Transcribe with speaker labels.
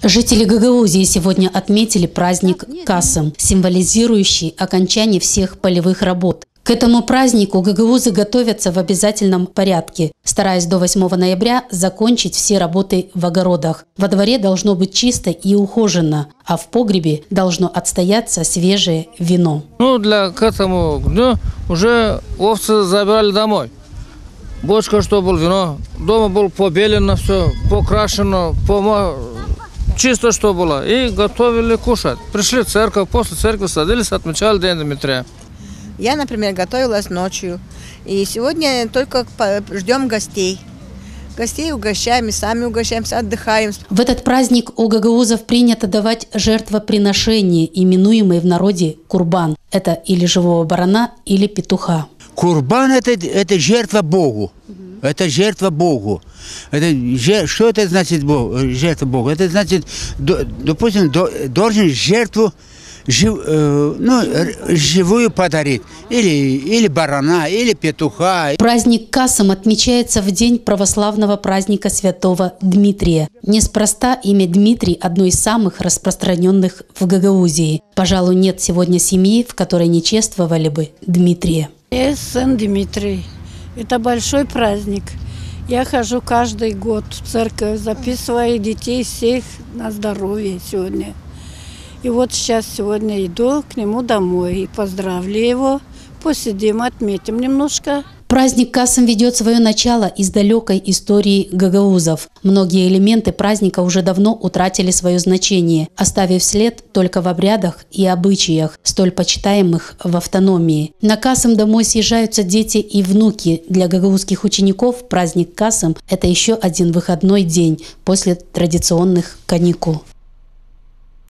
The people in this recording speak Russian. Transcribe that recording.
Speaker 1: Жители Гагаузии сегодня отметили праздник Касым, символизирующий окончание всех полевых работ. К этому празднику гагаузы готовятся в обязательном порядке, стараясь до 8 ноября закончить все работы в огородах. Во дворе должно быть чисто и ухоженно, а в погребе должно отстояться свежее вино.
Speaker 2: К этому дню уже овцы забирали домой. Бочка, что было вино, дома было побелено все, покрашено, чисто что было. И готовили кушать. Пришли в церковь, после церкви садились, отмечали День Дмитрия.
Speaker 3: Я, например, готовилась ночью. И сегодня только ждем гостей. Гостей угощаем и сами угощаемся, отдыхаем.
Speaker 1: В этот праздник у гагаузов принято давать жертвоприношения, именуемые в народе курбан. Это или живого барана, или петуха.
Speaker 4: Курбан – это жертва Богу. Это жертва Богу. Что это значит жертва Богу? Это значит, допустим, должен жертву живую подарить. Или барана, или петуха.
Speaker 1: Праздник Касым отмечается в день православного праздника святого Дмитрия. Неспроста имя Дмитрий – одно из самых распространенных в Гагаузии. Пожалуй, нет сегодня семьи, в которой не чествовали бы Дмитрия.
Speaker 5: Я сын Дмитрий. Это большой праздник. Я хожу каждый год в церковь, записываю детей всех на здоровье сегодня. И вот сегодня иду к нему домой и поздравлю его. Посидим, отметим немножко.
Speaker 1: Праздник Касым ведет свое начало из далекой истории гагаузов. Многие элементы праздника уже давно утратили свое значение, оставив след только в обрядах и обычаях, столь почитаемых в автономии. На Касым домой съезжаются дети и внуки. Для гагаузских учеников праздник Касым – это еще один выходной день после традиционных каникул.